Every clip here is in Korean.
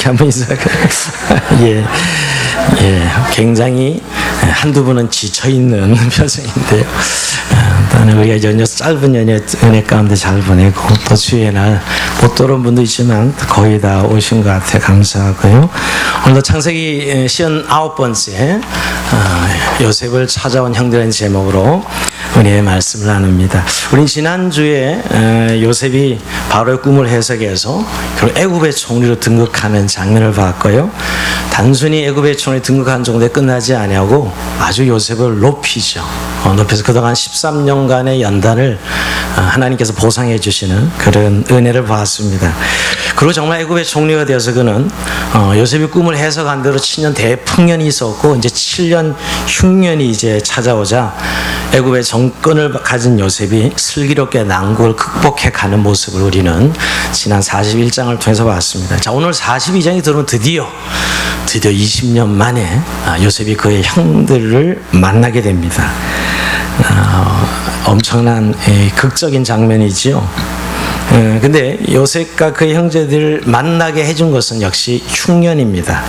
한번 인사해. 예, 예, 굉장히 한두 분은 지쳐있는 표정인데요. 나는 우리가 짧은 연휴 은혜 가운데 잘 보내고 또 주의 날 못 들어온 분도 있지만 거의 다 오신 것 같아 감사하고요. 오늘도 창세기 59번째 요셉을 찾아온 형들의 제목으로 은혜의 말씀을 나눕니다. 우린 지난주에 요셉이 바로의 꿈을 해석해서 결국 애굽의 총리로 등극하는 장면을 봤고요. 단순히 애굽의 총리에 등극한 정도에 끝나지 아니하고 아주 요셉을 높이죠. 높여서 그동안 13년간의 연단을 하나님께서 보상해 주시는 그런 은혜를 봤습니다. 그리고 정말 애굽의 총리가 되어서 그는 요셉이 꿈을 해석한 대로 7년 대풍년이 있었고 이제 7년 흉년이 이제 찾아오자 애굽의 정권을 가진 요셉이 슬기롭게 난국을 극복해 가는 모습을 우리는 지난 41장을 통해서 봤습니다. 자, 오늘 42장이 들어오면 드디어 20년 만에 요셉이 그의 형들을 만나게 됩니다. 엄청난 극적인 장면이지요. 근데 요셉과 그의 형제들을 만나게 해준 것은 역시 흉년입니다.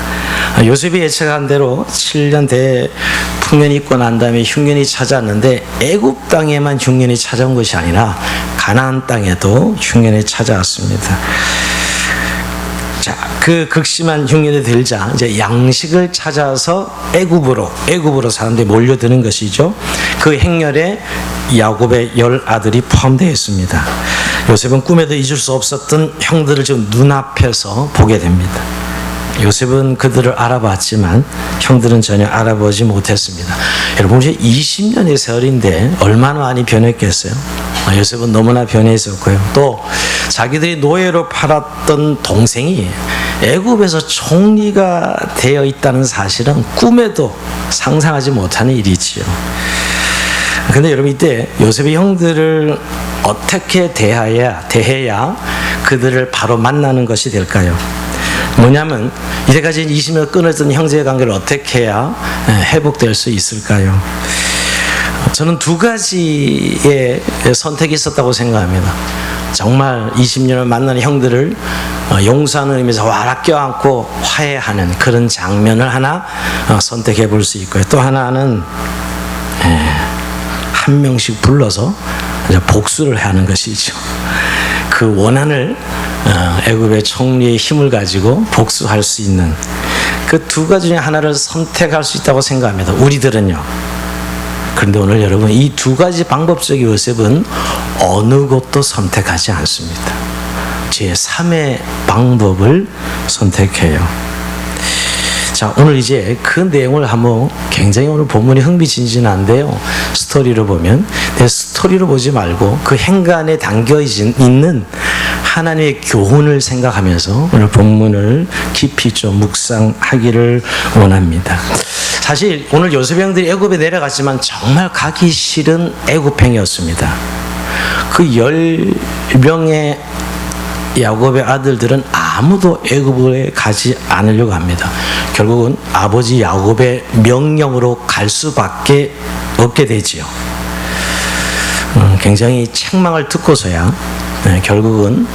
요셉이 예측한 대로 7년 대풍년이 있고 난 다음에 흉년이 찾아왔는데 애굽 땅에만 흉년이 찾아온 것이 아니라 가나안 땅에도 흉년이 찾아왔습니다. 자, 그 극심한 흉년이 들자 이제 양식을 찾아서 애굽으로 사람들이 몰려드는 것이죠. 그 행렬에 야곱의 10아들이 포함되어 있습니다. 요셉은 꿈에도 잊을 수 없었던 형들을 지금 눈앞에서 보게 됩니다. 요셉은 그들을 알아봤지만 형들은 전혀 알아보지 못했습니다. 여러분, 이제 20년의 세월인데 얼마나 많이 변했겠어요? 요셉은 너무나 변해 있었고요. 또 자기들이 노예로 팔았던 동생이 애굽에서 총리가 되어 있다는 사실은 꿈에도 상상하지 못하는 일이지요. 근데 여러분, 이때 요셉의 형들을 어떻게 대해야 그들을 바로 만나는 것이 될까요? 뭐냐면 이제까지 20년 끊어졌던 형제의 관계를 어떻게 해야 회복될 수 있을까요? 저는 두 가지의 선택이 있었다고 생각합니다. 정말 20년을 만나는 형들을 용서하는 의미에서 와라 껴안고 화해하는 그런 장면을 하나 선택해 볼 수 있고요. 또 하나는 한 명씩 불러서 복수를 하는 것이죠. 그 원한을 애굽의 총리의 힘을 가지고 복수할 수 있는 그 두 가지 중에 하나를 선택할 수 있다고 생각합니다. 우리들은요. 그런데 오늘 여러분, 이 두 가지 방법 속에 요셉은 어느 것도 선택하지 않습니다. 제3의 방법을 선택해요. 자, 오늘 이제 그 내용을 한번 굉장히 오늘 본문이 흥미진진한데요. 스토리로 보면 스토리로 보지 말고 그 행간에 담겨 있는 하나님의 교훈을 생각하면서 오늘 본문을 깊이 좀 묵상하기를 원합니다. 사실 오늘 요셉 형들이 애굽에 내려갔지만 정말 가기 싫은 애굽행이었습니다. 그 10명의 야곱의 아들들은 아무도 애굽에 가지 않으려고 합니다. 결국은 아버지 야곱의 명령으로 갈 수밖에 없게 되지요. 굉장히 책망을 듣고서야 결국은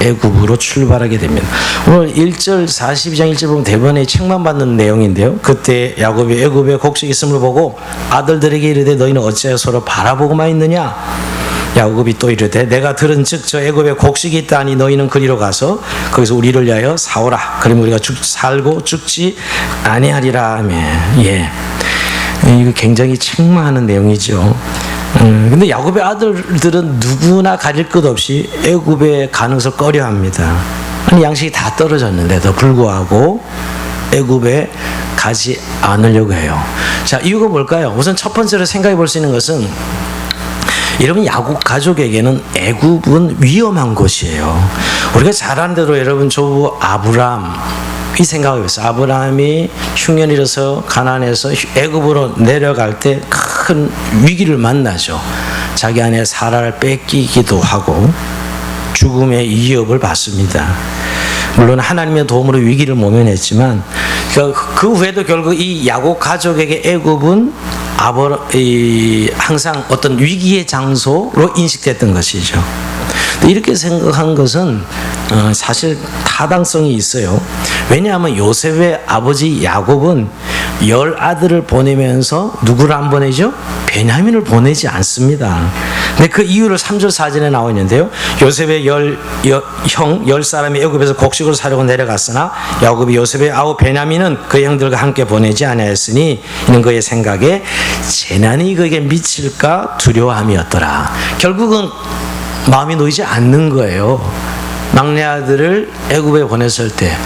애굽으로 출발하게 됩니다. 오늘 1절 42장 1절 보면 대번에 책망받는 내용인데요. 그때 야곱이 애굽에 곡식이 있음을 보고 아들들에게 이르되 너희는 어찌하여 서로 바라보고만 있느냐? 야곱이 또 이르되 내가 들은즉 저 애굽에 곡식이 있다니 너희는 그리로 가서 거기서 우리를 위하여 사오라. 그러면 우리가 살고 죽지 아니하리라 하며. 예, 이거 굉장히 책망하는 내용이죠. 근데 야곱의 아들들은 누구나 가릴 것 없이 애굽에 가는 것을 꺼려합니다. 아니, 양식이 다 떨어졌는데도 불구하고 애굽에 가지 않으려고 해요. 자, 이유가 뭘까요? 우선 첫 번째로 생각해 볼 수 있는 것은, 여러분, 야곱 가족에게는 애굽은 위험한 곳이에요. 우리가 잘 아는 대로 여러분, 조부 아브라함이 생각하고 있어요. 아브라함이 흉년이 일어서 가나안에서 애굽으로 내려갈 때 큰 위기를 만나죠. 자기 아내 사라를 뺏기기도 하고 죽음의 위협을 받습니다. 물론 하나님의 도움으로 위기를 모면했지만 그 후에도 결국 이 야곱 가족에게 애굽은 항상 어떤 위기의 장소로 인식됐던 것이죠. 이렇게 생각한 것은 사실 타당성이 있어요. 왜냐하면 요셉의 아버지 야곱은 10아들을 보내면서 누구를 안 보내죠? 베냐민을 보내지 않습니다. 근데 그 이유를 3절 4절에 나와 있는데요. 요셉의 형 10사람이 애굽에서 곡식을 사려고 내려갔으나 야곱이 요셉의 아우 베냐민은 그 형들과 함께 보내지 아니하였으니 이는 그의 생각에 재난이 그에게 미칠까 두려워함이었더라. 결국은 마음이 놓이지 않는 거예요. 막내 아들을 애굽에 보냈을 때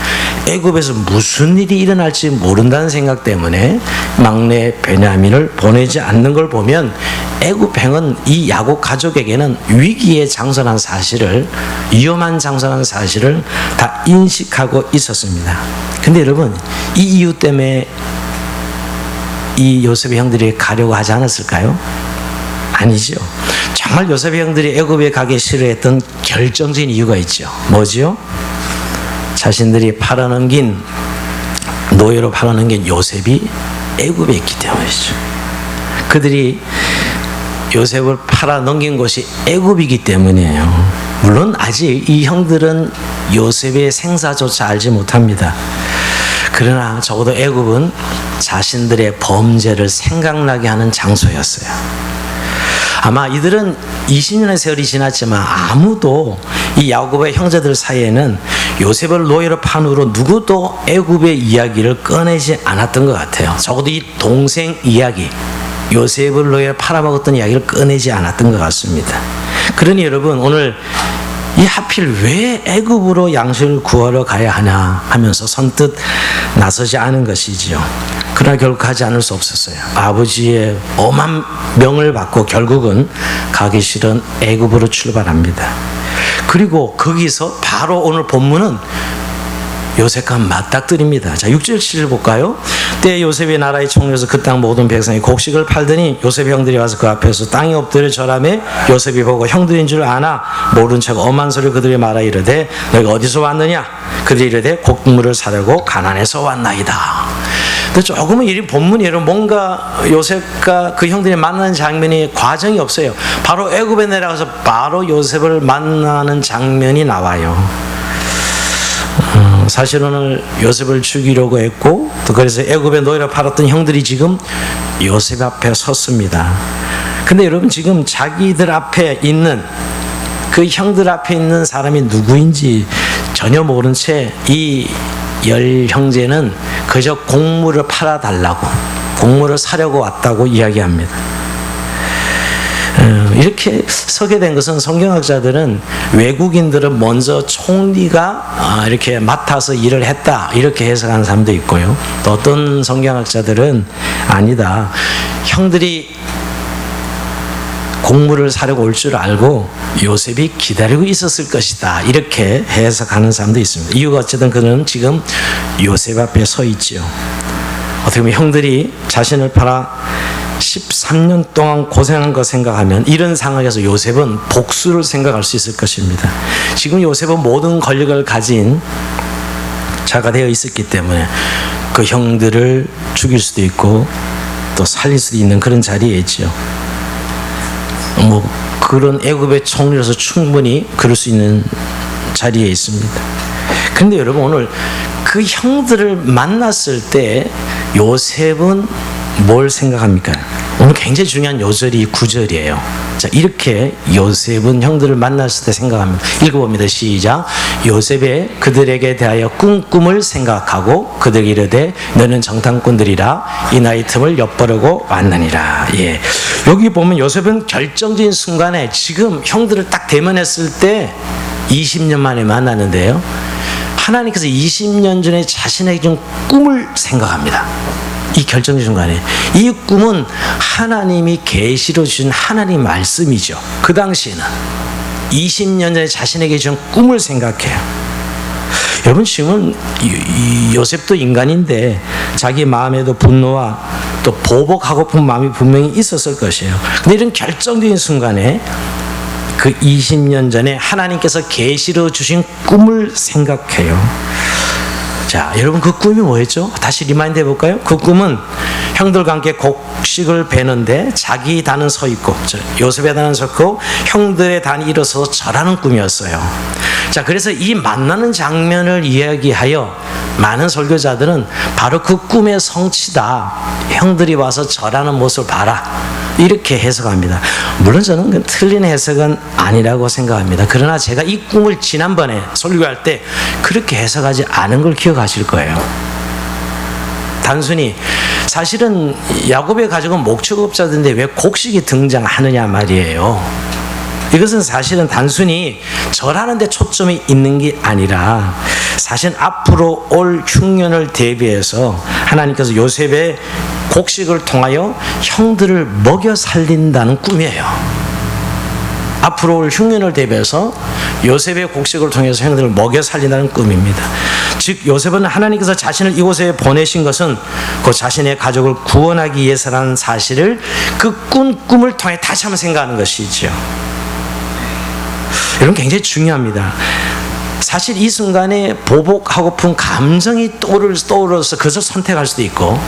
애굽에서 무슨 일이 일어날지 모른다는 생각 때문에 막내 베냐민을 보내지 않는 걸 보면 애굽행은 이 야곱 가족에게는 위기에 장선한 사실을, 위험한 장선한 사실을 다 인식하고 있었습니다. 근데 여러분, 이 이유 때문에 이 요셉의 형들이 가려고 하지 않았을까요? 아니죠. 정말 요셉의 형들이 애굽에 가기 싫어했던 결정적인 이유가 있죠. 뭐지요? 자신들이 팔아넘긴, 노예로 팔아넘긴 요셉이 애굽에 있기 때문이죠. 그들이 요셉을 팔아넘긴 곳이 애굽이기 때문이에요. 물론 아직 이 형들은 요셉의 생사조차 알지 못합니다. 그러나 적어도 애굽은 자신들의 범죄를 생각나게 하는 장소였어요. 아마 이들은 20년의 세월이 지났지만 아무도 이 야곱의 형제들 사이에는 요셉을 노예로 판 후로 누구도 애굽의 이야기를 꺼내지 않았던 것 같아요. 적어도 이 동생 이야기, 요셉을 노예로 팔아먹었던 이야기를 꺼내지 않았던 것 같습니다. 그러니 여러분, 오늘 이 하필 왜 애굽으로 양식을 구하러 가야 하냐 하면서 선뜻 나서지 않은 것이지요. 그러나 결국 가지 않을 수 없었어요. 아버지의 엄한 명을 받고 결국은 가기 싫은 애굽으로 출발합니다. 그리고 거기서 바로 오늘 본문은 요셉과 맞닥뜨립니다. 자, 6절 7절 볼까요? 때 요셉의 나라의 총리로서 그 땅 모든 백성이 곡식을 팔더니 요셉의 형들이 와서 그 앞에서 땅에 엎드려 절하매 요셉이 보고 형들인 줄 아나 모른 척 엄한 소리 그들이 말하 이르되 너희가 어디서 왔느냐? 그들이 이르되 곡물을 사려고 가나안에서 왔나이다. 근데 조금은 이 본문이 여러분 뭔가 요셉과 그 형들이 만나는 장면이 과정이 없어요. 바로 애굽에 내려가서 바로 요셉을 만나는 장면이 나와요. 사실 오늘 요셉을 죽이려고 했고 또 그래서 애굽에 노예로 팔았던 형들이 지금 요셉 앞에 섰습니다. 근데 여러분 지금 자기들 앞에 있는 그 형들 앞에 있는 사람이 누구인지 전혀 모른 채 이 10형제는 그저 곡물을 팔아달라고, 곡물을 사려고 왔다고 이야기합니다. 이렇게 서게 된 것은 성경학자들은 외국인들은 먼저 총리가 이렇게 맡아서 일을 했다 이렇게 해석하는 사람도 있고요. 또 어떤 성경학자들은 아니다, 형들이 곡물을 사려고 올 줄 알고 요셉이 기다리고 있었을 것이다 이렇게 해석하는 사람도 있습니다. 이유가 어쨌든 그는 지금 요셉 앞에 서 있지요. 어떻게 보면 형들이 자신을 팔아 13년 동안 고생한 거 생각하면 이런 상황에서 요셉은 복수를 생각할 수 있을 것입니다. 지금 요셉은 모든 권력을 가진 자가 되어 있었기 때문에 그 형들을 죽일 수도 있고 또 살릴 수도 있는 그런 자리에 있죠. 뭐 그런 애굽의 총리로서 충분히 그럴 수 있는 자리에 있습니다. 그런데 여러분 오늘 그 형들을 만났을 때 요셉은 뭘 생각합니까? 오늘 굉장히 중요한 요절이 9절이에요. 자, 이렇게 요셉은 형들을 만났을 때 생각합니다. 읽어봅니다. 시작. 요셉의 그들에게 대하여 꿈을 생각하고 그들에게 이르되 너는 정탐꾼들이라 이 나이 틈을 엿보려고 왔느니라. 예. 여기 보면 요셉은 결정적인 순간에 지금 형들을 딱 대면했을 때 20년 만에 만났는데요. 하나님께서 20년 전에 자신에게 준 꿈을 생각합니다. 이 결정적 순간에 이 꿈은 하나님이 계시로 주신 하나님 말씀이죠. 그 당시에는 20년 전에 자신에게 준 꿈을 생각해요. 여러분 지금은 요셉도 인간인데 자기 마음에도 분노와 또 보복하고픈 마음이 분명히 있었을 것이에요. 근데 이런 결정적인 순간에 그 20년 전에 하나님께서 계시로 주신 꿈을 생각해요. 자, 여러분 그 꿈이 뭐였죠? 다시 리마인드 해볼까요? 그 꿈은 형들과 함께 곡식을 베는데 자기 단은 서 있고 요셉의 단은 서 있고 형들의 단이 일어서서 절하는 꿈이었어요. 자, 그래서 이 만나는 장면을 이야기하여 많은 설교자들은 바로 그 꿈의 성취다. 형들이 와서 절하는 모습을 봐라. 이렇게 해석합니다. 물론 저는 틀린 해석은 아니라고 생각합니다. 그러나 제가 이 꿈을 지난번에 설교할 때 그렇게 해석하지 않은 걸 기억하실 거예요. 단순히 사실은 야곱의 가족은 목축업자들인데 왜 곡식이 등장하느냐 말이에요. 이것은 사실은 단순히 절하는 데 초점이 있는 게 아니라 사실 앞으로 올 흉년을 대비해서 하나님께서 요셉의 곡식을 통하여 형들을 먹여 살린다는 꿈이에요. 앞으로 올 흉년을 대비해서 요셉의 곡식을 통해서 형들을 먹여 살린다는 꿈입니다. 즉 요셉은 하나님께서 자신을 이곳에 보내신 것은 그 자신의 가족을 구원하기 위해서라는 사실을 그 꿈을 통해 다시 한번 생각하는 것이죠. 여러분, 굉장히 중요합니다. 사실 이 순간에 보복하고픈 감정이 떠오르서 그것을 선택할 수도 있고,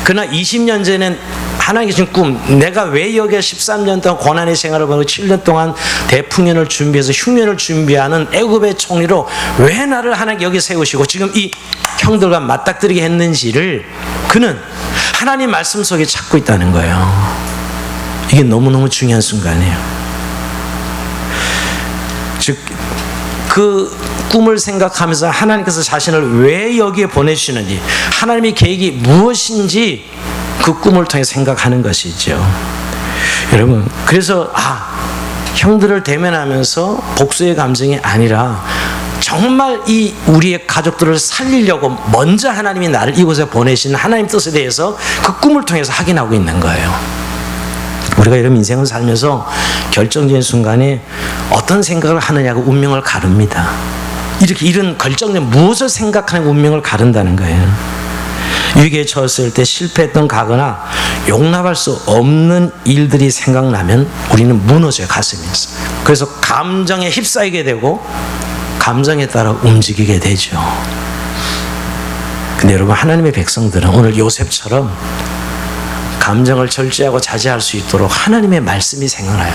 그러나 20년 전엔 하나님께 주신 꿈, 내가 왜 여기에 13년 동안 고난의 생활을 보고 7년 동안 대풍년을 준비해서 흉년을 준비하는 애굽의 총리로 왜 나를 하나님께 여기 세우시고 지금 이 형들과 맞닥뜨리게 했는지를 그는 하나님 말씀 속에 찾고 있다는 거예요. 이게 너무너무 중요한 순간이에요. 즉, 그 꿈을 생각하면서 하나님께서 자신을 왜 여기에 보내주시는지, 하나님의 계획이 무엇인지 그 꿈을 통해 생각하는 것이죠. 여러분, 그래서 형들을 대면하면서 복수의 감정이 아니라 정말 이 우리의 가족들을 살리려고 먼저 하나님이 나를 이곳에 보내신 하나님 뜻에 대해서 그 꿈을 통해서 확인하고 있는 거예요. 우리가 이런 인생을 살면서 결정적인 순간에 어떤 생각을 하느냐고 운명을 가릅니다. 이런 결정적 무엇을 생각하는 운명을 가른다는 거예요. 위기에 처했을 때 실패했던 가거나 용납할 수 없는 일들이 생각나면 우리는 무너져요, 가슴에서. 그래서 감정에 휩싸이게 되고 감정에 따라 움직이게 되죠. 근데 여러분, 하나님의 백성들은 오늘 요셉처럼 감정을 절제하고 자제할 수 있도록 하나님의 말씀이 생각나요.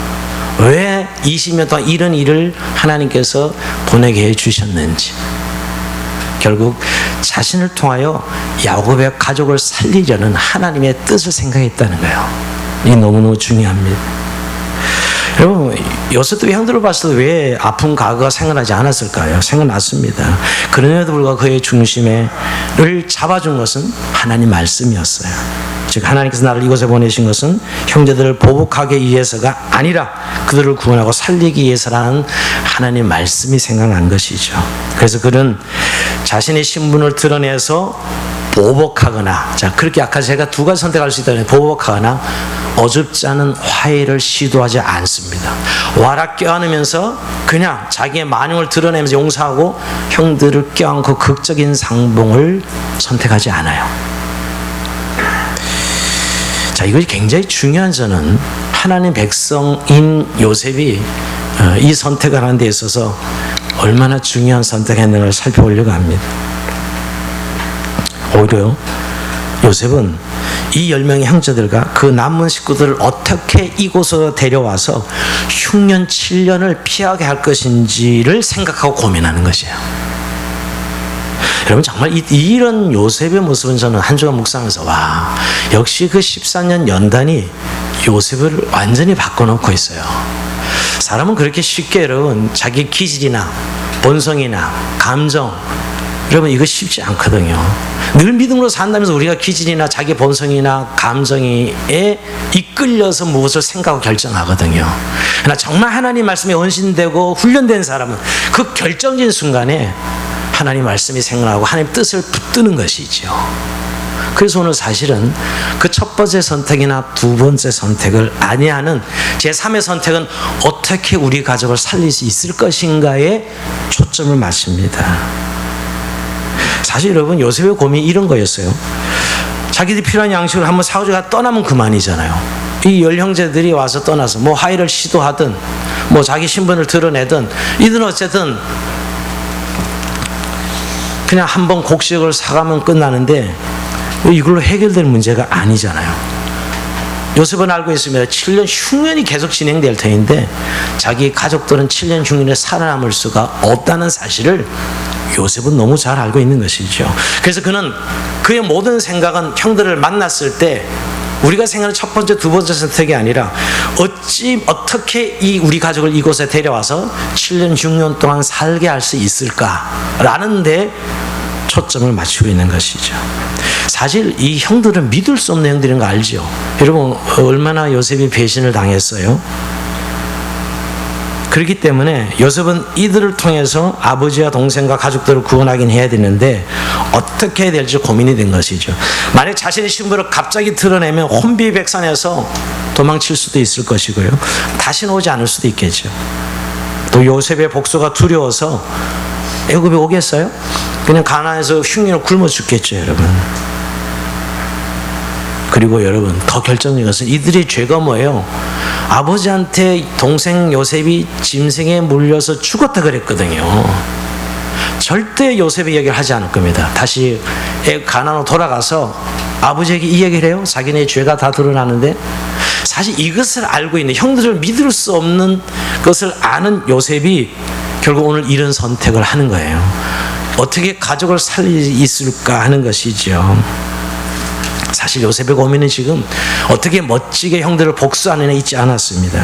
왜 20년 동안 이런 일을 하나님께서 보내게 해주셨는지, 결국 자신을 통하여 야곱의 가족을 살리려는 하나님의 뜻을 생각했다는 거예요. 이게 너무너무 중요합니다. 여러분, 요셉도 형들을 봤을 때 왜 아픈 과거가 생각나지 않았을까요? 생각났습니다. 그럼에도 불구하고 그의 중심을 잡아준 것은 하나님 말씀이었어요. 즉, 하나님께서 나를 이곳에 보내신 것은 형제들을 보복하기 위해서가 아니라 그들을 구원하고 살리기 위해서라는 하나님 말씀이 생각난 것이죠. 그래서 그는 자신의 신분을 드러내서 보복하거나, 자, 그렇게 아까 제가 두 가지 선택할 수 있다면 보복하거나 어줍지 않은 화해를 시도하지 않습니다. 와라 껴안으면서 그냥 자기의 만용을 드러내면서 용서하고 형들을 껴안고 극적인 상봉을 선택하지 않아요. 자, 이것이 굉장히 중요한, 저는 하나님 백성인 요셉이 이 선택을 하는 데 있어서 얼마나 중요한 선택했는가를 살펴보려고 합니다. 오히려 요셉은 이 10명의 형제들과 그 남은 식구들을 어떻게 이곳으로 데려와서 흉년 7년을 피하게 할 것인지를 생각하고 고민하는 것이에요. 여러분, 정말 이런 요셉의 모습은 저는 한 주간 묵상하면서 와, 역시 그 14년 연단이 요셉을 완전히 바꿔놓고 있어요. 사람은 그렇게 쉽게, 여러분, 자기 기질이나 본성이나 감정, 여러분, 이거 쉽지 않거든요. 늘 믿음으로 산다면서 우리가 기질이나 자기 본성이나 감정에 이끌려서 무엇을 생각하고 결정하거든요. 그러나 정말 하나님 말씀에 헌신되고 훈련된 사람은 그 결정적인 순간에 하나님 말씀이 생각나고 하나님 뜻을 붙드는 것이죠. 그래서 오늘 사실은 그 첫 번째 선택이나 두 번째 선택을 아니하는 제3의 선택은 어떻게 우리 가족을 살릴 수 있을 것인가에 초점을 맞춥니다. 사실 여러분, 요셉의 고민이 이런 거였어요. 자기들이 필요한 양식을 한번 사오다가 떠나면 그만이잖아요. 이 10형제들이 와서 떠나서 뭐 화해를 시도하든 뭐 자기 신분을 드러내든 이든 어쨌든 그냥 한번 곡식을 사가면 끝나는데 이걸로 해결될 문제가 아니잖아요. 요셉은 알고 있습니다. 7년 흉년이 계속 진행될 터인데 자기 가족들은 7년 흉년에 살아남을 수가 없다는 사실을 요셉은 너무 잘 알고 있는 것이죠. 그래서 그는 그의 모든 생각은 형들을 만났을 때 우리가 생각하는 첫 번째, 두 번째 선택이 아니라 어떻게 이 우리 가족을 이곳에 데려와서 7년, 6년 동안 살게 할 수 있을까라는 데 초점을 맞추고 있는 것이죠. 사실 이 형들은 믿을 수 없는 형들인 거 알죠? 여러분, 얼마나 요셉이 배신을 당했어요? 그렇기 때문에 요셉은 이들을 통해서 아버지와 동생과 가족들을 구원하긴 해야 되는데 어떻게 해야 될지 고민이 된 것이죠. 만약 자신의 신분을 갑자기 드러내면 혼비백산해서 도망칠 수도 있을 것이고요. 다시는 오지 않을 수도 있겠죠. 또 요셉의 복수가 두려워서 애굽에 오겠어요? 그냥 가나안에서 흉년을 굶어 죽겠죠, 여러분. 그리고 여러분, 더 결정적인 것은 이들의 죄가 뭐예요? 아버지한테 동생 요셉이 짐승에 물려서 죽었다 그랬거든요. 절대 요셉의 이야기를 하지 않을 겁니다. 다시 가나안으로 돌아가서 아버지에게 이 얘기를 해요. 자기네 죄가 다 드러나는데. 사실 이것을 알고 있는, 형들을 믿을 수 없는 것을 아는 요셉이 결국 오늘 이런 선택을 하는 거예요. 어떻게 가족을 살릴 수 있을까 하는 것이죠. 사실 요셉의 고민은 지금 어떻게 멋지게 형들을 복수하는 데 있지 않았습니다.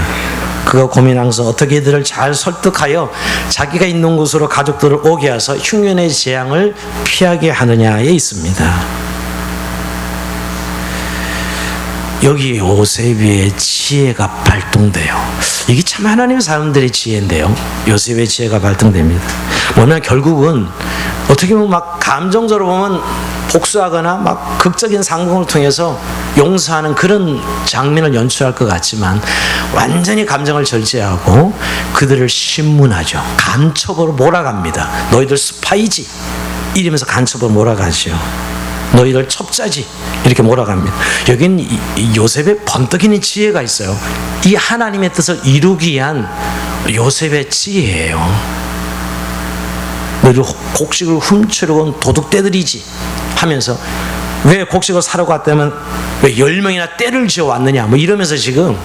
그가 고민한 것은 어떻게 이들을 잘 설득하여 자기가 있는 곳으로 가족들을 오게 해서 흉년의 재앙을 피하게 하느냐에 있습니다. 여기 요셉의 지혜가 발동돼요. 이게 참 하나님의 사람들의 지혜인데요. 요셉의 지혜가 발동됩니다. 뭐냐면 결국은 어떻게 보면 막 감정적으로 보면 복수하거나 막 극적인 상황을 통해서 용서하는 그런 장면을 연출할 것 같지만 완전히 감정을 절제하고 그들을 신문하죠. 간첩으로 몰아갑니다. 너희들 스파이지 이러면서 간첩으로 몰아가죠. 너희들 첩자지 이렇게 몰아갑니다. 여긴 요셉의 번뜩이는 지혜가 있어요. 이 하나님의 뜻을 이루기 위한 요셉의 지혜예요. 너희들 곡식을 훔치려고 온 도둑떼들이지 하면서 왜 곡식을 사러 갔다면 왜 10명이나 떼를 지어 왔느냐 뭐 이러면서 지금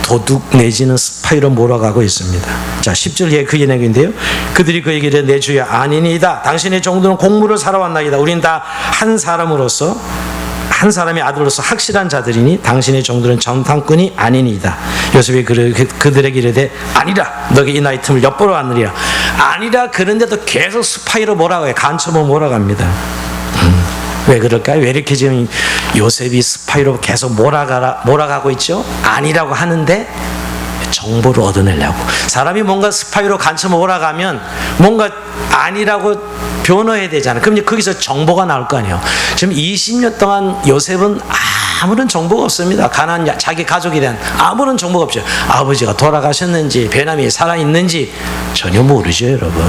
도둑 내지는 스파이로 몰아가고 있습니다. 자, 10절 그 얘기인데요. 그들이 그에게 이르되 내 주여 아니니이다. 당신의 종들은 곡물을 사러 왔나이다. 우린 다 한 사람으로서 한 사람의 아들로서 확실한 자들이니 당신의 종들은 정탐꾼이 아니니이다. 요셉이 그들에게 이르되 아니라 너게 이 나이 틈을 엿보러 왔느니라. 아니라 그런데도 계속 스파이로 몰아가요. 간첩으로 몰아갑니다. 왜 그럴까요? 왜 이렇게 지금 요셉이 스파이로 계속 몰아가고 있죠? 아니라고 하는데 정보를 얻어내려고. 사람이 뭔가 스파이로 간첩으로 몰아가면 뭔가 아니라고 변호해야 되잖아요. 그럼 이제 거기서 정보가 나올 거 아니에요. 지금 20년 동안 요셉은 아무런 정보가 없습니다. 가나안 자기 가족에 대한 아무런 정보가 없죠. 아버지가 돌아가셨는지 베냐민이 살아있는지 전혀 모르죠, 여러분.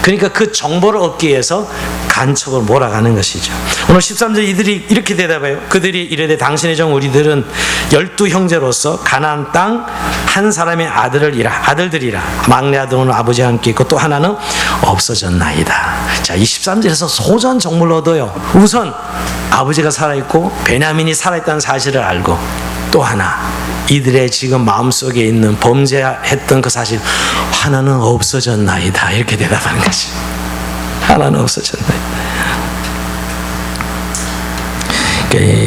그러니까 그 정보를 얻기 위해서 간첩을 몰아가는 것이죠. 오늘 13절 이들이 이렇게 대답해요. 그들이 이르되 당신의 종 우리들은 12형제로서 가나안 땅 한 사람의 아들들이라. 막내 아들은 아버지와 함께 있고 또 하나는 없어졌나이다. 자, 23절에서 소전 정보를 얻어요. 우선 아버지가 살아있고 베냐민이 살아있다는 사실을 알고 또 하나 이들의 지금 마음속에 있는 범죄했던 그 사실 하나는 없어졌나이다. 이렇게 대답하는 것이 하나는 없어졌나이다.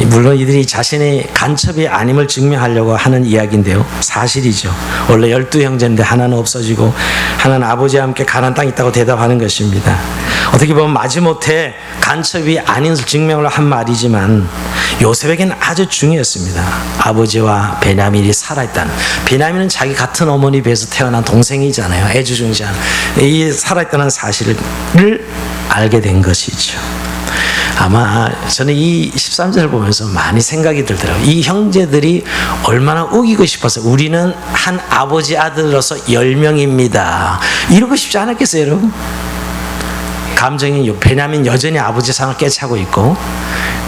물론 이들이 자신의 간첩이 아님을 증명하려고 하는 이야기인데요. 사실이죠. 원래 12형제인데 하나는 없어지고 하나는 아버지와 함께 가나안 땅에 있다고 대답하는 것입니다. 어떻게 보면 마지못해 간첩이 아닌 증명을 한 말이지만 요셉에게는 아주 중요했습니다. 아버지와 베냐민이 살아있다는. 베냐민은 자기 같은 어머니 배에서 태어난 동생이잖아요. 애주중지한. 이 살아있다는 사실을 알게 된 것이죠. 아마 저는 이 13절을 보면서 많이 생각이 들더라고요. 이 형제들이 얼마나 우기고 싶어서 우리는 한 아버지 아들로서 10명입니다. 이러고 싶지 않았겠어요, 여러분? 감정이 베냐민 여전히 아버지 상을 꿰차고 있고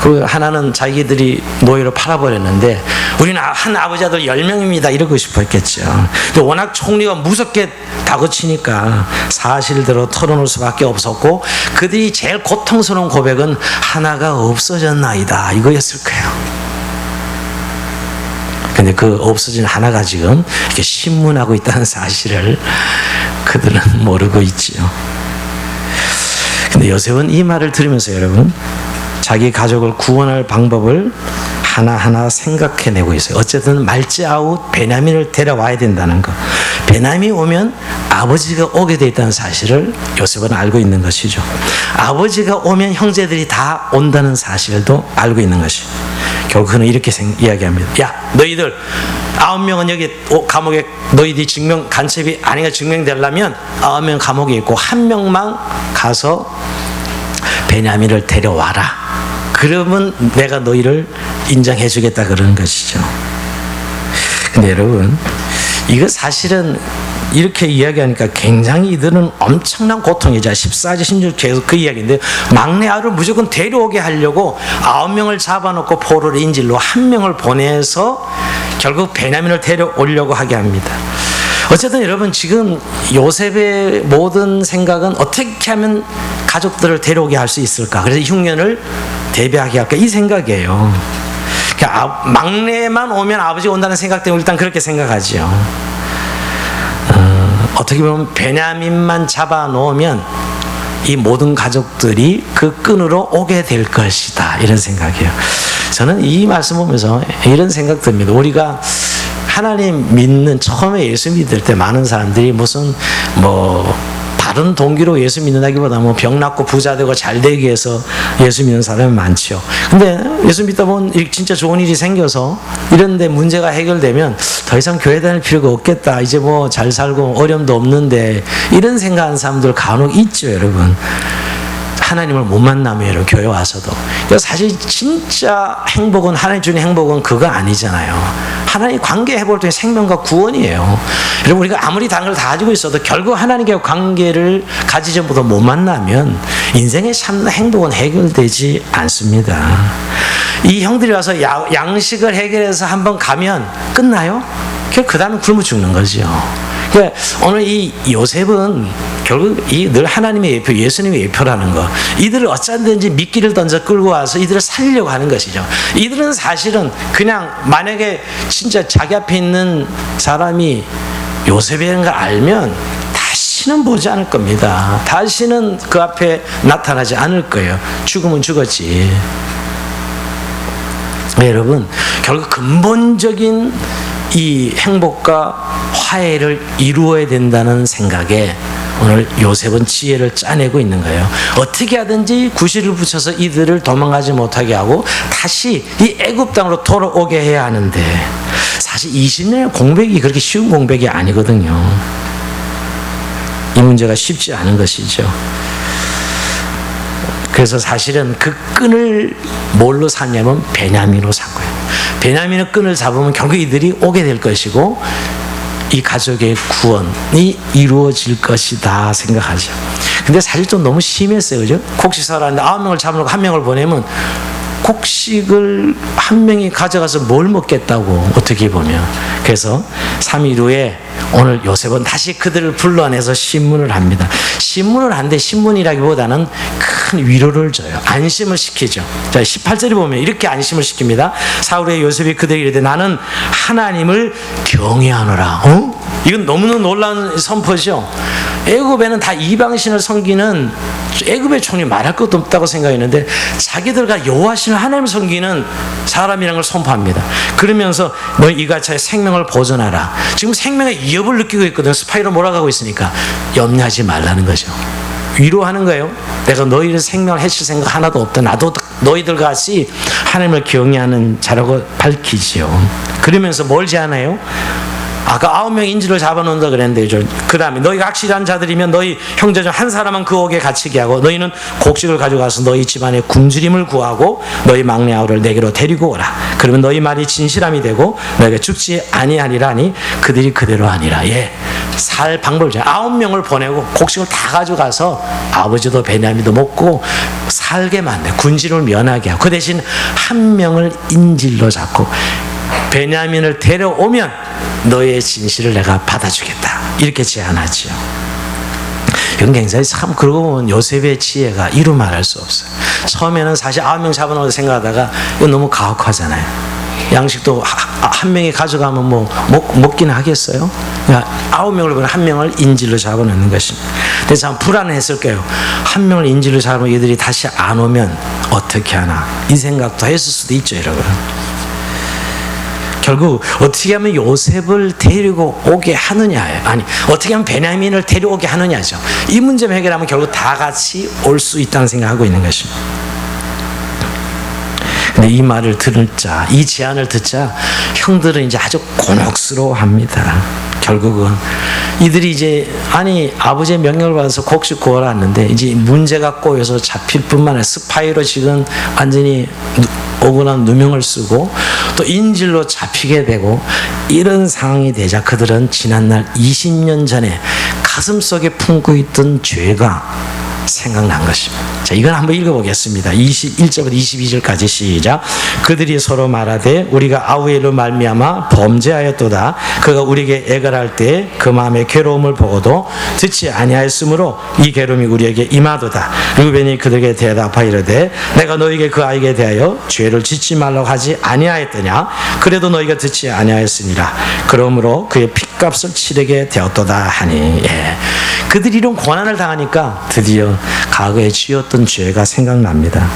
그 하나는 자기들이 노예로 팔아버렸는데 우리는 한 아버지 아들 10명입니다 이러고 싶어 했겠죠. 근데 워낙 총리가 무섭게 다그치니까 사실대로 털어놓을 수밖에 없었고 그들이 제일 고통스러운 고백은 하나가 없어졌나이다 이거였을 거예요. 근데 그 없어진 하나가 지금 이렇게 신문하고 있다는 사실을 그들은 모르고 있지요. 근데 요셉은 이 말을 들으면서 여러분 자기 가족을 구원할 방법을 하나하나 생각해내고 있어요. 어쨌든 말지아웃 베냐민을 데려와야 된다는 거. 베냐민이 오면 아버지가 오게 돼 있다는 사실을 요셉은 알고 있는 것이죠. 아버지가 오면 형제들이 다 온다는 사실도 알고 있는 것이. 결국 그는 이렇게 이야기합니다. 야, 너희들 9명은 여기 감옥에 너희들이 증명 간첩이 아니가 증명되려면 9명 감옥에 있고 1명만 가서 베냐민을 데려와라. 그러면 내가 너희를 인정해 주겠다 그러는 것이죠. 근데 여러분 이거 사실은 이렇게 이야기하니까 굉장히 이들은 엄청난 고통이죠. 14절 16절 계속 그 이야기인데 막내 아들을 무조건 데려오게 하려고 9명을 잡아놓고 포로를 인질로 1명을 보내서 결국 베냐민을 데려오려고 하게 합니다. 어쨌든 여러분 지금 요셉의 모든 생각은 어떻게 하면 가족들을 데려오게 할 수 있을까? 그래서 흉년을 대비하게 할까? 이 생각이에요. 그러니까 막내만 오면 아버지가 온다는 생각 때문에 일단 그렇게 생각하지요. 어떻게 보면 베냐민만 잡아놓으면 이 모든 가족들이 그 끈으로 오게 될 것이다 이런 생각이에요. 저는 이 말씀 보면서 이런 생각 듭니다. 우리가 하나님 믿는 처음에 예수 믿을 때 많은 사람들이 무슨 다른 동기로 예수 믿는다기보다 병 낫고 부자 되고 잘 되기 위해서 예수 믿는 사람이 많죠. 근데 예수 믿다 보면 진짜 좋은 일이 생겨서 이런데 문제가 해결되면 더 이상 교회 다닐 필요가 없겠다. 이제 잘 살고 어려움도 없는데 이런 생각하는 사람들 간혹 있죠, 여러분. 하나님을 못 만나면 교회 와서도. 사실 진짜 행복은 하나님 주는 행복은 그거 아니잖아요. 하나님 관계 해볼 때 생명과 구원이에요. 여러분 우리가 아무리 다른 걸 다 가지고 있어도 결국 하나님과 관계를 가지지 못하고 못 만나면 인생의 참 행복은 해결되지 않습니다. 이 형들이 와서 양식을 해결해서 한번 가면 끝나요? 그 다음에 굶어 죽는 거죠. 그러니까 오늘 이 요셉은 결국 늘 하나님의 예표, 예수님의 예표라는 거. 이들을 어쩌든지 미끼를 던져 끌고 와서 이들을 살리려고 하는 것이죠. 이들은 사실은 그냥 만약에 진짜 자기 앞에 있는 사람이 요셉이라는 걸 알면 다시는 보지 않을 겁니다. 다시는 그 앞에 나타나지 않을 거예요. 죽으면 죽었지. 여러분, 결국 근본적인 이 행복과 화해를 이루어야 된다는 생각에 오늘 요셉은 지혜를 짜내고 있는 거예요. 어떻게 하든지 구실을 붙여서 이들을 도망가지 못하게 하고 다시 이 애굽 땅으로 돌아오게 해야 하는데 사실 20년의 공백이 그렇게 쉬운 공백이 아니거든요. 이 문제가 쉽지 않은 것이죠. 그래서 사실은 그 끈을 뭘로 샀냐면 베냐민으로 산 거예요. 베냐민의 끈을 잡으면 결국 이들이 오게 될 것이고 이 가족의 구원이 이루어질 것이다 생각하죠. 근데 사실 좀 너무 심했어요. 그죠? 곡식사를 하는데 9명을 잡아놓고 1명을 보내면 곡식을 1명이 가져가서 뭘 먹겠다고 어떻게 보면. 그래서 3일 후에 오늘 요셉은 다시 그들을 불러내서 신문을 합니다. 신문을 하는데 신문이라기보다는 큰 위로를 줘요. 안심을 시키죠. 자, 18절에 보면 이렇게 안심을 시킵니다. 사울의 요셉이 그들에게 이르되 나는 하나님을 경외하노라. 이건 너무나 놀라운 선포죠. 애굽에는 다 이방신을 섬기는 애굽의 총리 말할 것도 없다고 생각했는데 자기들과 여호와신을 하나님을 섬기는 사람이라는 걸 선포합니다. 그러면서 너 이같이 생명을 보존하라. 지금 생명의 위협을 느끼고 있거든. 스파이로 몰아가고 있으니까 염려하지 말라는 거죠. 위로하는 거예요. 내가 너희를 생명을 해칠 생각 하나도 없다. 나도 너희들 같이 하나님을 경외하는 자라고 밝히지요. 그러면서 뭘 제안해요? 아까 9명 인질로 잡아놓는다 그랬는데, 그 다음에 너희가 확실한 자들이면 너희 형제 중 한 사람은 그 옥에 갇히게 하고 너희는 곡식을 가져가서 너희 집안에 굶주림을 구하고 너희 막내 아우를 내게로 데리고 오라. 그러면 너희 말이 진실함이 되고 너희가 죽지 아니하리라 하니 그들이 그대로 하니라. 살 방법을 9명을 보내고 곡식을 다 가져가서 아버지도 베냐민도 먹고 살게 만들어 군지를 면하게 하고, 그 대신 한 명을 인질로 잡고 베냐민을 데려오면 너의 진실을 내가 받아주겠다, 이렇게 제안하지요. 이건 굉장히 참, 그러고 보면 요셉의 지혜가 이루 말할 수 없어요. 처음에는 사실 9명 잡아놓고 생각하다가 이건 너무 가혹하잖아요. 양식도 한 명이 가져가면 먹긴 하겠어요? 그러니까 9명을 보면 한 명을 인질로 잡아놓는 것입니다. 근데 참 불안했을 거예요. 한 명을 인질로 잡으면 이들이 다시 안 오면 어떻게 하나, 이 생각도 했을 수도 있죠, 여러분. 결국 어떻게 하면 요셉을 데리고 오게 하느냐예요. 아니, 어떻게 하면 베냐민을 데려오게 하느냐죠. 이 문제만 해결하면 결국 다 같이 올 수 있다는 생각하고 있는 것입니다. 근데 이 말을 듣자, 이 제안을 듣자 형들은 이제 아주 곤혹스러워합니다. 결국은 이들이 이제, 아니 아버지의 명령을 받아서 곡식 구하러 왔는데 이제 문제가 꼬여서 잡힐 뿐만 아니라 스파이로 지금 완전히 억울한 누명을 쓰고 또 인질로 잡히게 되고, 이런 상황이 되자 그들은 지난날 20년 전에 가슴속에 품고 있던 죄가 생각난 것입니다. 자, 이건 한번 읽어보겠습니다. 21절부터 22절까지 시작. 그들이 서로 말하되 우리가 아우엘로 말미암아 범죄하였도다. 그가 우리에게 애걸할 때 그 마음의 괴로움을 보고도 듣지 아니하였으므로 이 괴로움이 우리에게 임하도다. 르우벤이 그들에게 대답하여 이르되 내가 너에게 그 아이에게 대하여 죄를 짓지 말라고 하지 아니하였더냐. 그래도 너희가 듣지 아니하였으니라. 그러므로 그의 핏값을 치르게 되었도다 하니. 그들이 이런 고난을 당하니까 드디어 과거에 지었던 죄가 생각납니다.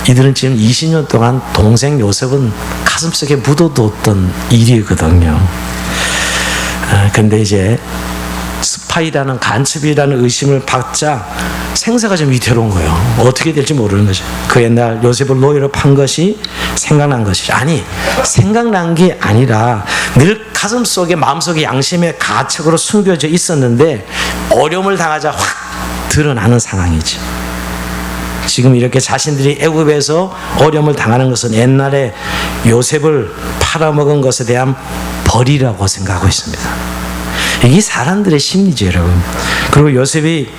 이들은 지금 20년 동안 동생 요셉은 가슴속에 묻어뒀던 일이거든요. 근데 이제 스파이라는, 간첩이라는 의심을 받자 생사가 좀 위태로운 거예요. 어떻게 될지 모르는 거죠. 그 옛날 요셉을 노예로 판 것이 생각난 것이죠. 아니, 생각난 게 아니라 늘 가슴속에, 마음속에 양심의 가책으로 숨겨져 있었는데 어려움을 당하자 확 드러나는 상황이죠. 지금 이렇게 자신들이 애굽에서 어려움을 당하는 것은 옛날에 요셉을 팔아먹은 것에 대한 벌이라고 생각하고 있습니다. 이게 사람들의 심리죠, 여러분. 그리고 요셉이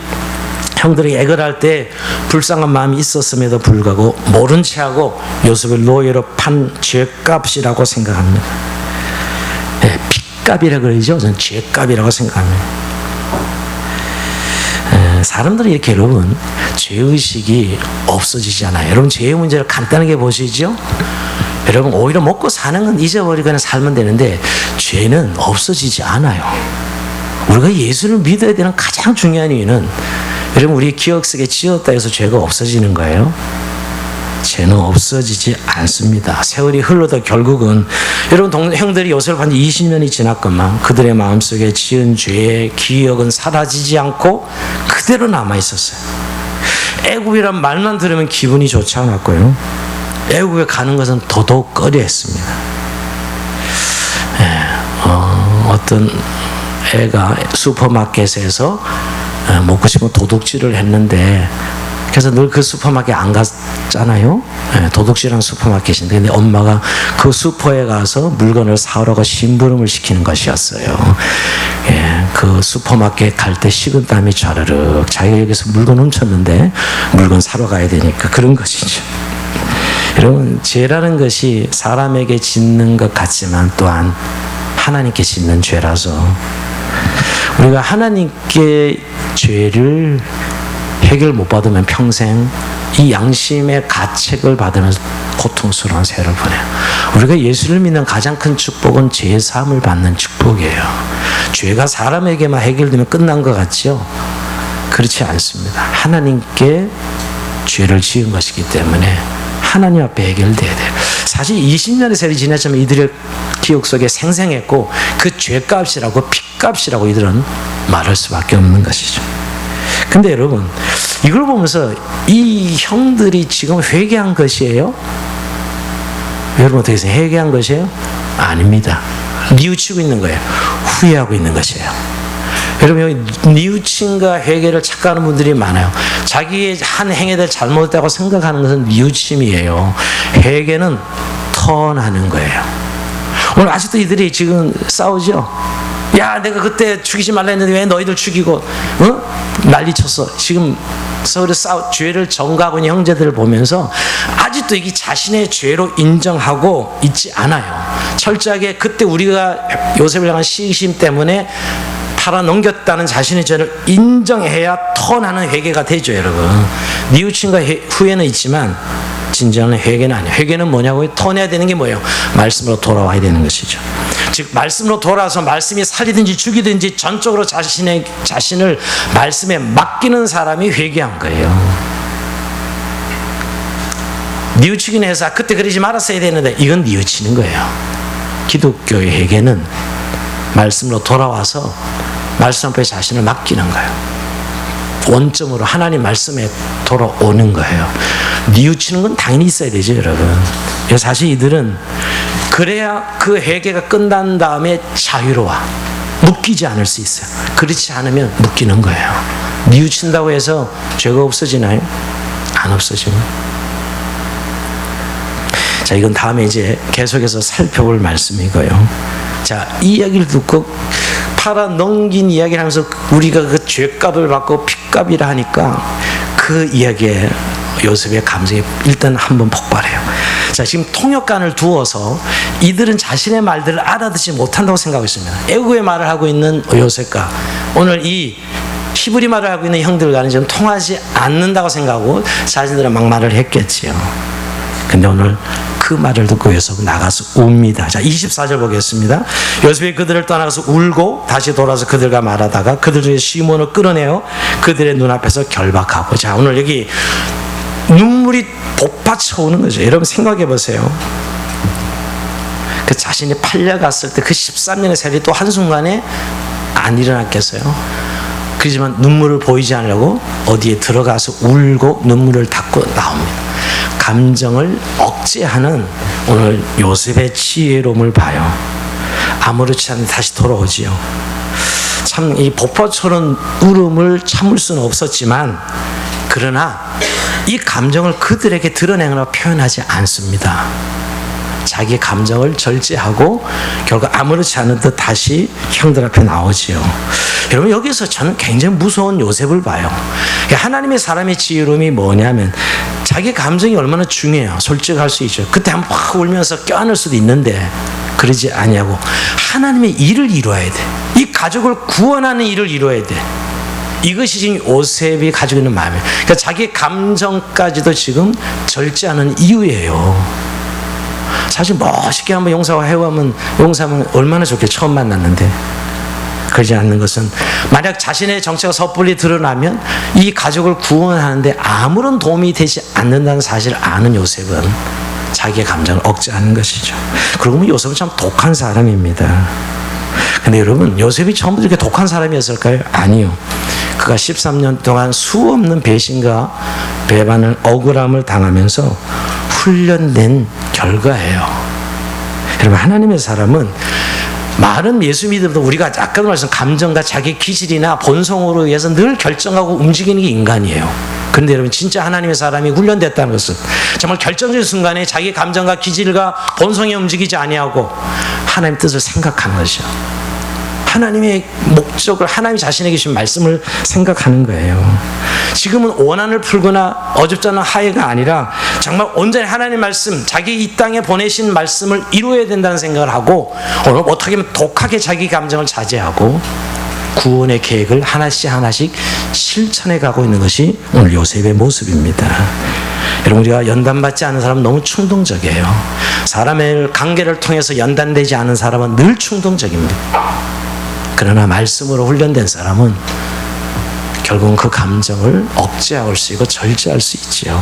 형들에게 애걸할 때 불쌍한 마음이 있었음에도 불구하고 모른 채하고 요셉을 노예로 판 죄값이라고 생각합니다. 핏값이라고 그러죠. 저는 죄값이라고 생각합니다. 사람들은 이렇게, 여러분, 죄의식이 없어지잖아요. 여러분, 죄의 문제를 간단하게 보시죠. 여러분, 오히려 먹고 사는 건 잊어버리거나 살면 되는데 죄는 없어지지 않아요. 우리가 예수를 믿어야 되는 가장 중요한 이유는, 여러분, 우리 기억 속에 지었다 해서 죄가 없어지는 거예요? 죄는 없어지지 않습니다. 세월이 흘러도 결국은, 여러분, 형들이 요셉을 한 지 20년이 지났건만 그들의 마음속에 지은 죄의 기억은 사라지지 않고 그대로 남아있었어요. 애굽이란 말만 들으면 기분이 좋지 않았고요, 애굽에 가는 것은 더더욱 꺼려했습니다. 어떤 애가 슈퍼마켓에서 먹고 싶은 도둑질을 했는데, 그래서 늘 그 슈퍼마켓 안 갔잖아요. 도둑질한 슈퍼마켓인데, 근데 엄마가 그 슈퍼에 가서 물건을 사오라고 심부름을 시키는 것이었어요. 그 슈퍼마켓 갈 때 식은땀이 좌르륵, 자기가 여기서 물건 훔쳤는데 물건 사러 가야 되니까 그런 것이죠. 여러분, 죄라는 것이 사람에게 짓는 것 같지만 또한 하나님께 짓는 죄라서, 우리가 하나님께 죄를 해결 못 받으면 평생 이 양심의 가책을 받으면서 고통스러운 세월을 보내요. 우리가 예수를 믿는 가장 큰 축복은 죄 사함을 받는 축복이에요. 죄가 사람에게만 해결되면 끝난 것 같죠? 그렇지 않습니다. 하나님께 죄를 지은 것이기 때문에 하나님 앞에 해결돼야 돼요. 사실 20년의 세월이 지났지만 이들의 기억 속에 생생했고 그 죄값이라고, 핏값이라고 이들은 말할 수밖에 없는 것이죠. 근데 여러분, 이걸 보면서 이 형들이 지금 회개한 것이에요? 여러분, 어떻게 해요? 회개한 것이에요? 아닙니다. 뉘우치고 있는 거예요. 후회하고 있는 것이에요. 여러분, 여기 뉘우침과 회개를 착각하는 분들이 많아요. 자기의 한 행위에 대해 잘못했다고 생각하는 것은 뉘우침이에요. 회개는 턴하는 거예요. 오늘 아직도 이들이 지금 싸우죠. 야, 내가 그때 죽이지 말라 했는데 왜 너희들 죽이고 난리쳤어. 지금 서로 죄를 전가하고 있는 형제들을 보면서 아직도 이게 자신의 죄로 인정하고 있지 않아요. 철저하게 그때 우리가 요셉을 향한 시기심 때문에 팔아 넘겼다는 자신의 죄를 인정해야 턴하는 회개가 되죠, 여러분. 뉘우침과 후회는 있지만 진정한 회개는 아니에요. 회개는 뭐냐고요? 턴해야 되는 게 뭐예요? 말씀으로 돌아와야 되는 것이죠. 즉 말씀으로 돌아와서 말씀이 살리든지 죽이든지 전적으로 자신을 말씀에 맡기는 사람이 회개한 거예요. 뉘우치긴 해서 그때 그러지 말았어야 되는데 이건 뉘우치는 거예요. 기독교의 회개는 말씀으로 돌아와서 말씀 앞에 자신을 맡기는 거예요. 원점으로 하나님 말씀에 돌아오는 거예요. 뉘우치는 건 당연히 있어야 되죠, 여러분. 사실 이들은 그래야 그 회개가 끝난 다음에 자유로워. 묶이지 않을 수 있어요. 그렇지 않으면 묶이는 거예요. 뉘우친다고 해서 죄가 없어지나요? 안 없어지면. 자, 이건 다음에 이제 계속해서 살펴볼 말씀이고요. 자, 이 이야기를 듣고 팔아 넘긴 이야기를 하면서 우리가 그 죄값을 받고 핏값이라 하니까 그 이야기에 요셉의 감정이 일단 한번 폭발해요. 자, 지금 통역관을 두어서 이들은 자신의 말들을 알아듣지 못한다고 생각하고 있습니다. 애국의 말을 하고 있는 요셉과 오늘 이 히브리 말을 하고 있는 형들과는 지금 통하지 않는다고 생각하고 자신들은 막말을 했겠지요. 근데 오늘 그 말을 듣고 요셉은 나가서 웁니다. 자, 24절 보겠습니다. 요셉이 그들을 떠나가서 울고 다시 돌아서 그들과 말하다가 그들 중에 시몬을 끌어내어 그들의 눈앞에서 결박하고. 자, 오늘 여기 눈물이 돋받쳐 오는 거죠. 여러분 생각해 보세요. 그 자신이 팔려갔을 때 그 13년의 세월이 또 한순간에 안 일어났겠어요? 그렇지만 눈물을 보이지 않으려고 어디에 들어가서 울고 눈물을 닦고 나옵니다. 감정을 억제하는 오늘 요셉의 지혜로움을 봐요. 아무렇지 않게 다시 돌아오지요. 참 이 폭포처럼 울음을 참을 수는 없었지만 그러나 이 감정을 그들에게 드러내거나 표현하지 않습니다. 자기 감정을 절제하고 결국 아무렇지 않은 듯 다시 형들 앞에 나오지요. 여러분, 여기서 저는 굉장히 무서운 요셉을 봐요. 하나님의 사람의 지혜로움이 뭐냐면 자기 감정이 얼마나 중요해요. 솔직할 수 있죠. 그때 한번 막 울면서 껴안을 수도 있는데 그러지 아니하고 하나님의 일을 이루어야 돼. 이 가족을 구원하는 일을 이루어야 돼. 이것이 지금 요셉이 가지고 있는 마음이에요. 그러니까 자기 감정까지도 지금 절제하는 이유예요. 사실 멋있게 한번 용서하면 얼마나 좋게 처음 만났는데 그러지 않는 것은 만약 자신의 정체가 섣불리 드러나면 이 가족을 구원하는데 아무런 도움이 되지 않는다는 사실을 아는 요셉은 자기의 감정을 억제하는 것이죠. 그러고 보면 요셉은 참 독한 사람입니다. 근데 여러분, 요셉이 처음부터 이렇게 독한 사람이었을까요? 아니요. 그가 13년 동안 수없는 배신과 배반을, 억울함을 당하면서 훈련된 결과예요. 여러분, 하나님의 사람은 말은 예수 믿어도 우리가 아까도 말씀 감정과 자기 기질이나 본성으로 의해서 늘 결정하고 움직이는 게 인간이에요. 그런데 여러분, 진짜 하나님의 사람이 훈련됐다는 것은 정말 결정적인 순간에 자기 감정과 기질과 본성이 움직이지 아니하고 하나님의 뜻을 생각하는 것이요. 하나님의 목적을, 하나님 자신에게 주신 말씀을 생각하는 거예요. 지금은 원한을 풀거나 어줍잖은 하해가 아니라 정말 온전히 하나님의 말씀, 자기 이 땅에 보내신 말씀을 이루어야 된다는 생각을 하고 오늘 어떻게 하면 독하게 자기 감정을 자제하고 구원의 계획을 하나씩 하나씩 실천해 가고 있는 것이 오늘 요셉의 모습입니다. 여러분, 우리가 연단받지 않은 사람은 너무 충동적이에요. 사람의 관계를 통해서 연단되지 않은 사람은 늘 충동적입니다. 그러나 말씀으로 훈련된 사람은 결국은 그 감정을 억제할 수 있고 절제할 수 있지요.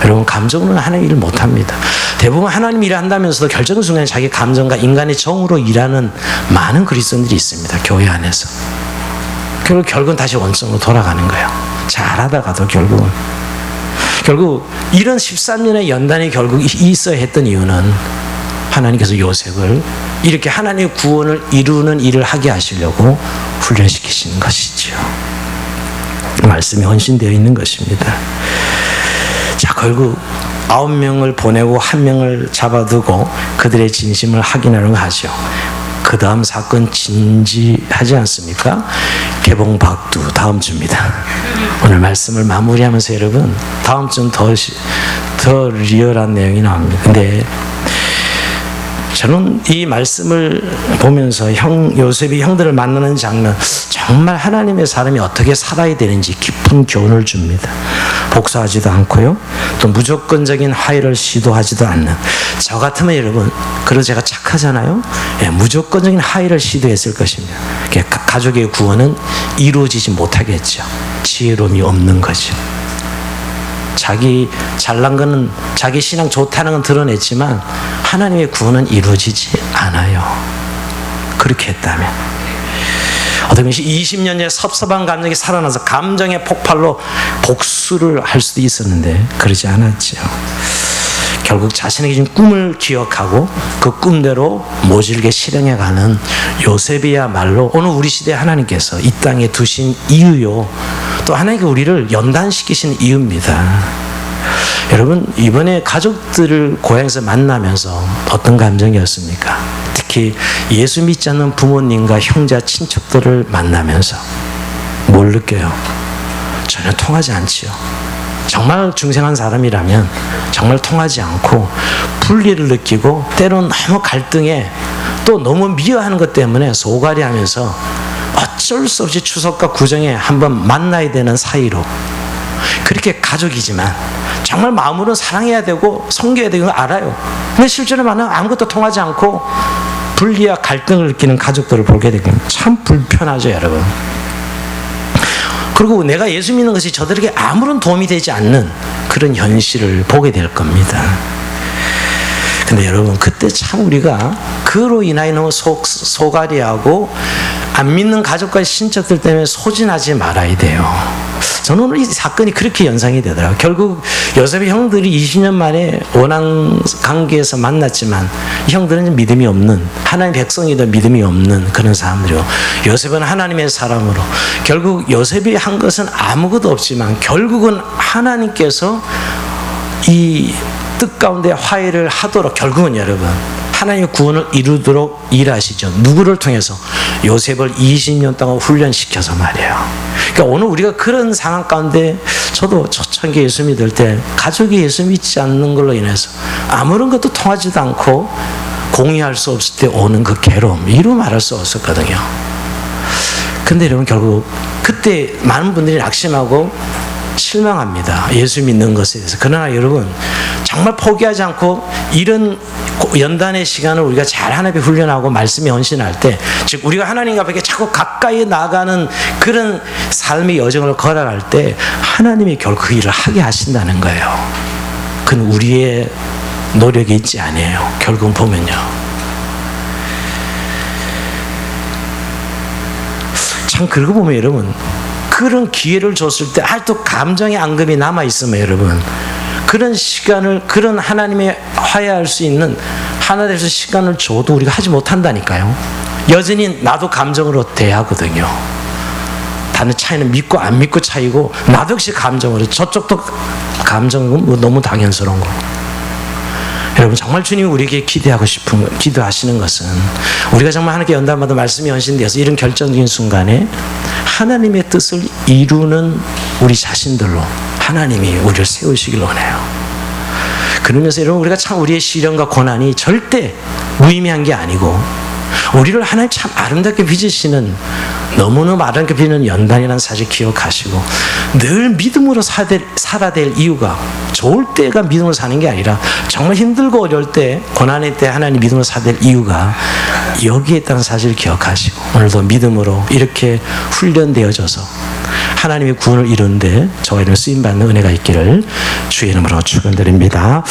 여러분, 감정으로는 하나님 일을 못합니다. 대부분 하나님 일을 한다면서도 결정의 순간에 자기 감정과 인간의 정으로 일하는 많은 그리스도인들이 있습니다. 교회 안에서. 결국은 다시 원점으로 돌아가는 거예요. 잘하다가도 결국 이런 13년의 연단이 결국 있어야 했던 이유는 하나님께서 요셉을 이렇게 하나님의 구원을 이루는 일을 하게 하시려고 훈련시키시는 것이지요. 말씀이 헌신되어 있는 것입니다. 자, 결국 9명을 보내고 1명을 잡아두고 그들의 진심을 확인하려고 하죠. 그 다음 사건 진지하지 않습니까? 개봉박두 다음 주입니다. 오늘 말씀을 마무리하면서 여러분, 다음 주는 더 리얼한 내용이 나옵니다. 근데 저는 이 말씀을 보면서 요셉이 형들을 만나는 장면, 정말 하나님의 사람이 어떻게 살아야 되는지 깊은 교훈을 줍니다. 복수하지도 않고요, 또 무조건적인 화해를 시도하지도 않는. 저 같으면 여러분, 그래도 제가 착하잖아요. 예, 무조건적인 화해를 시도했을 것입니다. 가족의 구원은 이루어지지 못하겠죠. 지혜로움이 없는 거죠. 자기 잘난 거는, 자기 신앙 좋다는 건 드러냈지만 하나님의 구원은 이루어지지 않아요. 그렇게 했다면 어떤 것이 20년 전에 섭섭한 감정이 살아나서 감정의 폭발로 복수를 할 수도 있었는데 그러지 않았죠. 결국 자신에게 준 꿈을 기억하고 그 꿈대로 모질게 실행해가는 요셉이야말로 오늘 우리 시대에 하나님께서 이 땅에 두신 이유요, 또 하나님께 우리를 연단시키신 이유입니다. 여러분, 이번에 가족들을 고향에서 만나면서 어떤 감정이었습니까? 특히 예수 믿지 않는 부모님과 형제, 친척들을 만나면서 뭘 느껴요? 전혀 통하지 않지요. 정말 중생한 사람이라면 정말 통하지 않고 분리를 느끼고, 때로는 너무 갈등에 또 너무 미워하는 것 때문에 소갈이 하면서 어쩔 수 없이 추석과 구정에 한번 만나야 되는 사이로, 그렇게 가족이지만 정말 마음으로 사랑해야 되고 섬겨야 되는 걸 알아요. 근데 실제로 만나면 아무것도 통하지 않고 분리와 갈등을 느끼는 가족들을 보게 되면 참 불편하죠, 여러분. 그리고 내가 예수 믿는 것이 저들에게 아무런 도움이 되지 않는 그런 현실을 보게 될 겁니다. 근데 여러분, 그때 참 우리가 그로 인하여 너무 소갈이하고 안 믿는 가족과 친척들 때문에 소진하지 말아야 돼요. 저는 오늘 이 사건이 그렇게 연상이 되더라고요. 결국 요셉의 형들이 20년 만에 원한 관계에서 만났지만 이 형들은 믿음이 없는, 하나님 백성이도 믿음이 없는 그런 사람들이고, 요셉은 하나님의 사람으로, 결국 요셉이 한 것은 아무것도 없지만 결국은 하나님께서 이 뜻 가운데 화해를 하도록, 결국은 여러분 하나님의 구원을 이루도록 일하시죠. 누구를 통해서? 요셉을 20년 동안 훈련시켜서 말이에요. 그러니까 오늘 우리가 그런 상황 가운데, 저도 초창기 예수 믿을 때 가족이 예수 믿지 않는 걸로 인해서 아무런 것도 통하지도 않고 공유할 수 없을 때 오는 그 괴로움, 이루 말할 수 없었거든요. 근데 여러분, 결국 그때 많은 분들이 낙심하고 실망합니다. 예수 믿는 것에 대해서. 그러나 여러분, 정말 포기하지 않고 이런 연단의 시간을 우리가 잘 하나님께 훈련하고 말씀에 헌신할 때, 즉 우리가 하나님 앞에 자꾸 가까이 나가는 그런 삶의 여정을 걸어갈 때 하나님이 결국 그 일을 하게 하신다는 거예요. 그건 우리의 노력이 있지 않아요. 결국은 보면요, 참 그러고 보면 여러분, 그런 기회를 줬을 때 아직도 감정의 앙금이 남아있으면 여러분, 그런 시간을, 그런 하나님의 화해할 수 있는 하나 돼서 시간을 줘도 우리가 하지 못한다니까요. 여전히 나도 감정으로 대하거든요. 다른 차이는 믿고 안 믿고 차이고, 나도 역시 감정으로, 저쪽도 감정은 뭐 너무 당연스러운 거고. 여러분, 정말 주님이 우리에게 기도하시는 것은, 우리가 정말 하나님께 연단받아 말씀이 헌신되어서 이런 결정적인 순간에 하나님의 뜻을 이루는 우리 자신들로 하나님이 우리를 세우시길 원해요. 그러면서 여러분, 우리가 참 우리의 시련과 고난이 절대 무의미한 게 아니고, 우리를 하나님 참 아름답게 빚으시는, 너무너무 아름답게 빚는 연단이라는 사실 기억하시고, 늘 믿음으로 살아야 될 이유가, 좋을 때가 믿음으로 사는 게 아니라 정말 힘들고 어려울 때, 고난의 때 하나님 믿음으로 살아야 될 이유가 여기에 있다는 사실을 기억하시고, 오늘도 믿음으로 이렇게 훈련되어져서 하나님의 구원을 이루는데 저와 이런 쓰임받는 은혜가 있기를 주의 이름으로 축원드립니다.